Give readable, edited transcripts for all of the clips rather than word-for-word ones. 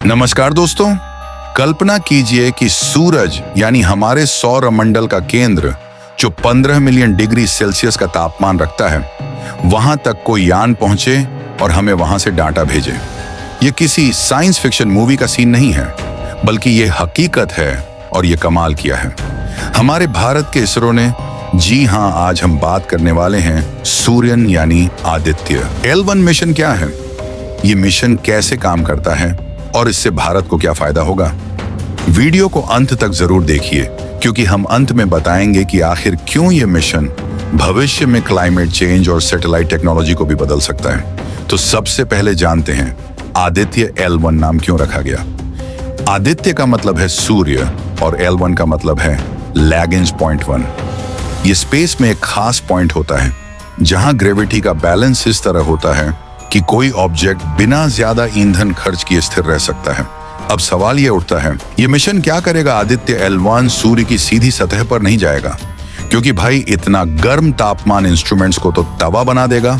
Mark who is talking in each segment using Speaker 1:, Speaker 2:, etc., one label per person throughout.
Speaker 1: नमस्कार दोस्तों, कल्पना कीजिए कि सूरज यानी हमारे सौर मंडल का केंद्र जो 15 मिलियन डिग्री सेल्सियस का तापमान रखता है, वहां तक कोई यान पहुंचे और हमें वहां से डाटा भेजे। ये किसी साइंस फिक्शन मूवी का सीन नहीं है, बल्कि ये हकीकत है और ये कमाल किया है हमारे भारत के इसरो ने। जी हाँ, आज हम बात करने वाले हैं सूर्यन यानी आदित्य। L1 मिशन क्या है, ये मिशन कैसे काम करता है और इससे भारत को क्या फायदा होगा। वीडियो को अंत तक जरूर देखिए, क्योंकि हम अंत में बताएंगे कि आखिर क्यों ये मिशन भविष्य में क्लाइमेट चेंज और सैटेलाइट टेक्नोलॉजी को भी बदल सकता है। तो सबसे पहले जानते हैं आदित्य L1 नाम क्यों रखा गया। आदित्य का मतलब है सूर्य और L1 का मतलब है लैग्रेंज पॉइंट 1। ये स्पेस में एक खास पॉइंट होता है जहां ग्रेविटी का बैलेंस इस तरह होता है कि कोई ऑब्जेक्ट बिना ज्यादा ईंधन खर्च किए स्थिर रह सकता है। अब सवाल ये उठता है, ये मिशन क्या करेगा। आदित्य L1 सूर्य की सीधी सतह पर नहीं जाएगा, क्योंकि भाई इतना गर्म तापमान इंस्ट्रूमेंट्स को तो तवा बना देगा।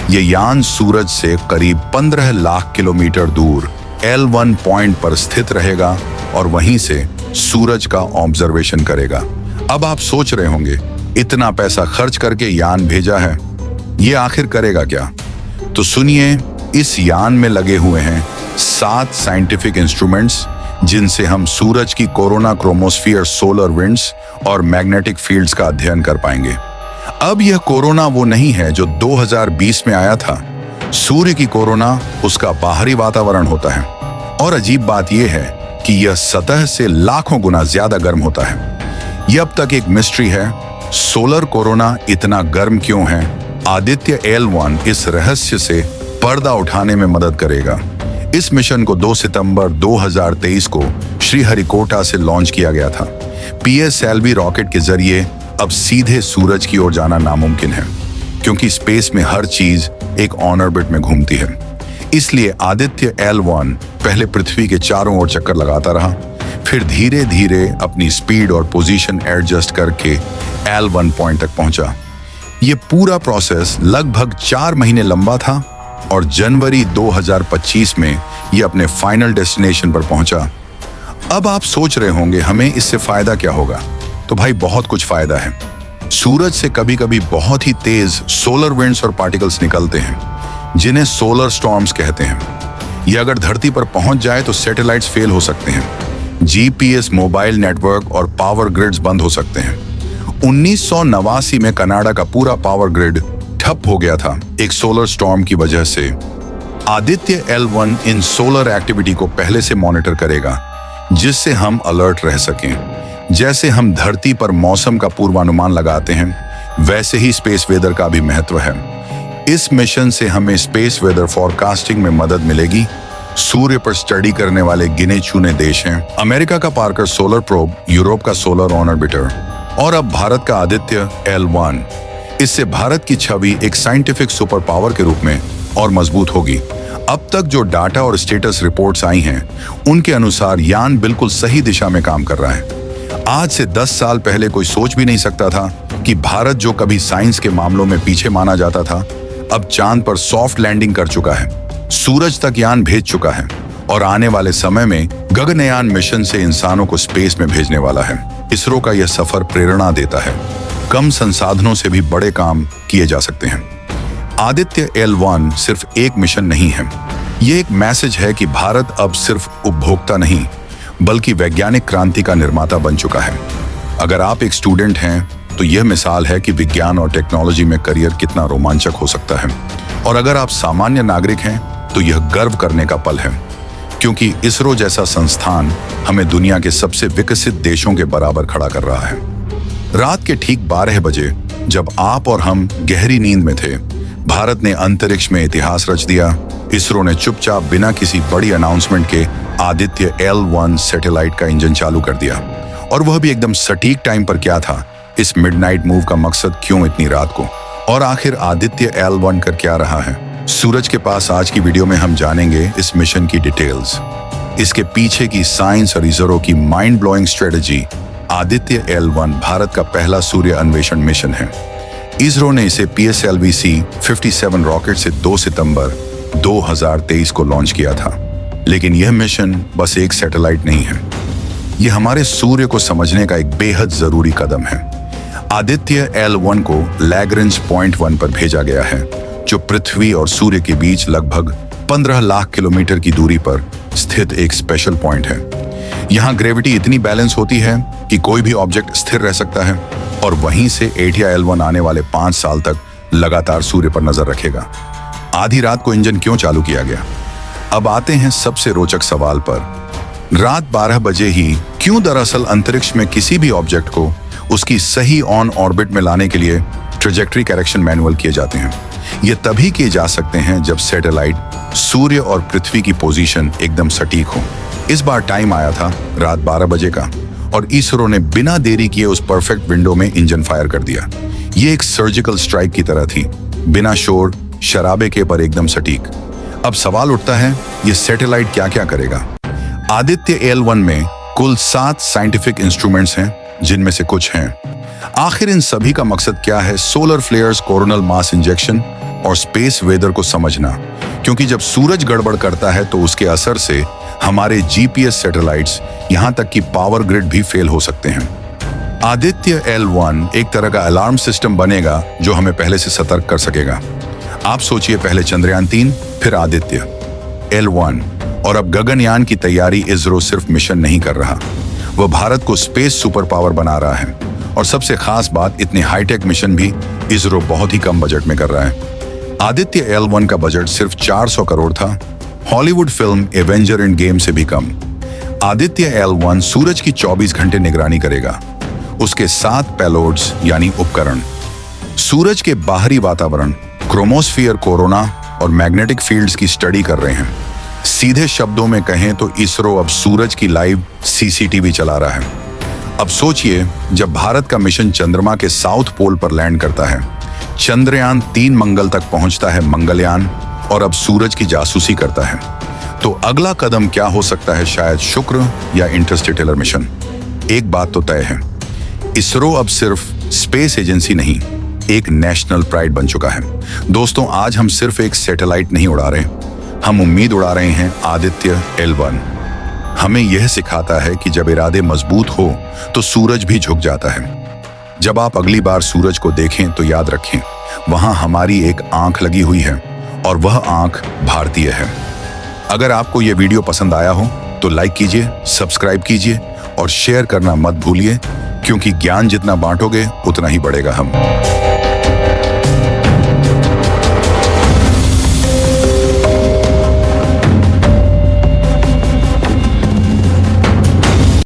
Speaker 1: ये यान सूरज से करीब 15 लाख किलोमीटर दूर L1 पॉइंट पर स्थित रहेगा और वहीं से सूरज का ऑब्जर्वेशन करेगा। अब आप सोच रहे होंगे, इतना पैसा खर्च करके यान भेजा है, ये आखिर करेगा क्या। तो सुनिए, इस यान में लगे हुए हैं 7 साइंटिफिक इंस्ट्रूमेंट्स, जिनसे हम सूरज की कोरोना क्रोमोस्फीयर, सोलर विंड्स और मैग्नेटिक फील्ड्स का अध्ययन कर पाएंगे। अब यह कोरोना वो नहीं है जो 2020 में आया था। सूर्य की कोरोना उसका बाहरी वातावरण होता है, और अजीब बात यह है कि यह सतह से लाखों गुना ज्यादा गर्म होता है। यह अब तक एक मिस्ट्री है। सोलर कोरोना इतना गर्म क्यों है। आदित्य L1 इस रहस्य से पर्दा उठाने में मदद करेगा। इस मिशन को 2 सितंबर 2023 को श्रीहरिकोटा से लॉन्च किया गया था। PSLV रॉकेट के जरिए अब सीधे सूरज की ओर जाना नामुमकिन है, क्योंकि स्पेस में हर चीज एक ऑन ऑर्बिट में घूमती है। इसलिए आदित्य L1 पहले पृथ्वी के चारों ओर चक्कर लगाता रहा, फिर धीरे धीरे अपनी स्पीड और पोजीशन एडजस्ट करके L1 पॉइंट तक पहुंचा। ये पूरा प्रोसेस लगभग 4 महीने लंबा था और जनवरी 2025 में ये अपने फाइनल डेस्टिनेशन पर पहुंचा। अब आप सोच रहे होंगे, हमें इससे फायदा क्या होगा। तो भाई, बहुत कुछ फायदा है। सूरज से कभी कभी बहुत ही तेज सोलर विंड्स और पार्टिकल्स निकलते हैं, जिन्हें सोलर स्टॉर्म्स कहते हैं। ये अगर धरती पर पहुंच जाए तो सैटेलाइट्स फेल हो सकते हैं, GPS, मोबाइल नेटवर्क और पावर ग्रिड्स बंद हो सकते हैं। 1989 में कनाडा का पूरा पावर ग्रिड ठप हो गया था एक सोलर स्टॉर्म की वजह से। आदित्य L1 इन सोलर एक्टिविटी को पहले से मॉनिटर करेगा, जिससे हम अलर्ट रह सकें। जैसे हम धरती पर मौसम का पूर्वानुमान लगाते हैं, वैसे ही स्पेस वेदर का भी महत्व है। इस मिशन से हमें स्पेस वेदर फोरकास्टिंग में मदद मिलेगी। सूर्य पर स्टडी करने वाले गिने चुने देश हैं अमेरिका का पार्कर सोलर प्रोब, यूरोप का सोलर ऑन ऑर्बिटर और अब भारत का आदित्य L1। इससे भारत की छवि एक साइंटिफिक सुपर पावर के रूप में और मजबूत होगी। अब तक जो डाटा और स्टेटस रिपोर्ट्स आई हैं, उनके अनुसार यान बिल्कुल सही दिशा में काम कर रहा है। आज से 10 साल पहले कोई सोच भी नहीं सकता था कि भारत, जो कभी साइंस के मामलों में पीछे माना जाता था, अब चांद पर सॉफ्ट लैंडिंग कर चुका है, सूरज तक यान भेज चुका है और आने वाले समय में गगनयान मिशन से इंसानों को स्पेस में भेजने वाला है। इसरो का यह सफर प्रेरणा देता है। कम संसाधनों से भी बड़े काम किए जा सकते हैं। आदित्य L1 सिर्फ एक मिशन नहीं है, ये एक मैसेज है कि भारत अब सिर्फ उपभोक्ता नहीं, बल्कि वैज्ञानिक क्रांति का निर्माता बन चुका है। अगर आप एक स्टूडेंट हैं, तो यह मिसाल है कि विज्ञान और टेक्नोलॉजी में करियर कितना रोमांचक हो सकता है। और अगर आप सामान्य नागरिक हैं, तो यह गर्व करने का पल है, क्योंकि इसरो जैसा संस्थान हमें दुनिया के सबसे विकसित देशों के बराबर खड़ा कर रहा है। रात के ठीक 12 बजे, जब आप और हम गहरी नींद में थे, भारत ने अंतरिक्ष में इतिहास रच दिया। इसरो ने चुपचाप बिना किसी बड़ी अनाउंसमेंट के आदित्य L1 सैटेलाइट का इंजन चालू कर दिया, और वह भी एकदम सटीक टाइम पर। क्या था इस मिडनाइट मूव का मकसद, क्यों इतनी रात को, और आखिर आदित्य L1 कर क्या रहा है। सूरज के पास आज की वीडियो में हम जानेंगे इस मिशन की डिटेल्स, इसके पीछे की साइंस और इसरो की mind blowing strategy. Aditya L1 Bharat का पहला सूर्य अन्वेषण मिशन है। इसरो ने इसे PSLV-C 57 रॉकेट से 2 सितंबर 2023 को लॉन्च किया था। लेकिन यह मिशन बस एक सैटेलाइट नहीं है, यह हमारे सूर्य को समझने का एक बेहद जरूरी कदम है। आदित्य L1 को लैग्रेंज पॉइंट 1 पर भेजा गया है, जो पृथ्वी और सूर्य के बीच लगभग 15 लाख किलोमीटर की दूरी पर स्थित एक स्पेशल पॉइंट है। यहाँ ग्रेविटी इतनी बैलेंस होती है कि कोई भी ऑब्जेक्ट स्थिर रह सकता है और वहीं से एटिया L1 आने वाले 5 साल तक लगातार सूर्य पर नजर रखेगा। आधी रात को इंजन क्यों चालू किया गया? अब आते हैं सबसे रोचक सवाल पर। रात 12 बजे ही क्यों दरअसल अंतरिक्ष में किसी भी ऑब्जेक्ट को उसकी सही ऑन ऑर्बिट में लाने के लिए ट्रेजेक्टरी करेक्शन मैनुअल किए जाते हैं? ये तभी किए जा सकते हैं जब सैटेलाइट सूर्य और पृथ्वी की पोजीशन एकदम सटीक हो। इस बार टाइम आया था रात 12 बजे का और इसरो ने बिना देरी किए उस परफेक्ट विंडो में इंजन फायर कर दिया। ये एक सर्जिकल स्ट्राइक की तरह थी, बिना शोर शराबे के पर एकदम सटीक। अब सवाल उठता है, ये सैटेलाइट क्या क्या करेगा? आदित्य L1 में कुल 7 साइंटिफिक इंस्ट्रूमेंट्स हैं, जिनमें से कुछ हैं। आखिर इन सभी का मकसद क्या है? Solar flares, coronal mass injection और स्पेस वेदर को समझना, क्योंकि जब सूरज गड़बड़ करता है तो उसके असर से हमारे GPS सैटेलाइट्स यहां तक कि पावर ग्रिड भी फेल हो सकते हैं। आदित्य L1 एक तरह का अलार्म सिस्टम बनेगा जो हमें पहले से सतर्क कर सकेगा। आप सोचिए, पहले चंद्रयान 3, फिर आदित्य L1 और अब गगनयान की तैयारी। इसरो सिर्फ मिशन नहीं कर रहा, वह भारत को स्पेस सुपर पावर बना रहा है। और सबसे खास बात, इतने हाईटेक मिशन भी इसरो बहुत ही कम बजट में कर रहा है। आदित्य L1 का बजट सिर्फ 400 करोड़ था, Hollywood film Avenger end game से भी कम। आदित्य L1 सूरज की 24 घंटे निगरानी करेगा। उसके 7 पेलोड्स यानी उपकरण सूरज के बाहरी वातावरण, क्रोमोस्फीयर, कोरोना और मैग्नेटिक फील्ड्स की स्टडी कर रहे हैं। सीधे शब्दों में कहें तो इसरो अब सूरज की लाइव CCTV चला रहा है। अब सोचिए, जब भारत का मिशन चंद्रमा के साउथ पोल पर लैंड करता है, चंद्रयान 3 मंगल तक पहुंचता है, मंगलयान, और अब सूरज की जासूसी करता है, तो अगला कदम क्या हो सकता है? शायद शुक्र या इंटरस्टेलर मिशन। एक बात तो तय है, इसरो अब सिर्फ स्पेस एजेंसी नहीं, एक नेशनल प्राइड बन चुका है। दोस्तों, आज हम सिर्फ एक सैटेलाइट नहीं उड़ा रहे, हम उम्मीद उड़ा रहे हैं आदित्य L1। हमें यह सिखाता है कि जब इरादे मजबूत हो तो सूरज भी झुक जाता है। जब आप अगली बार सूरज को देखें तो याद रखें, वहां हमारी एक आंख लगी हुई है और वह आंख भारतीय है। अगर आपको यह वीडियो पसंद आया हो तो लाइक कीजिए, सब्सक्राइब कीजिए और शेयर करना मत भूलिए, क्योंकि ज्ञान जितना बांटोगे उतना ही बढ़ेगा हम।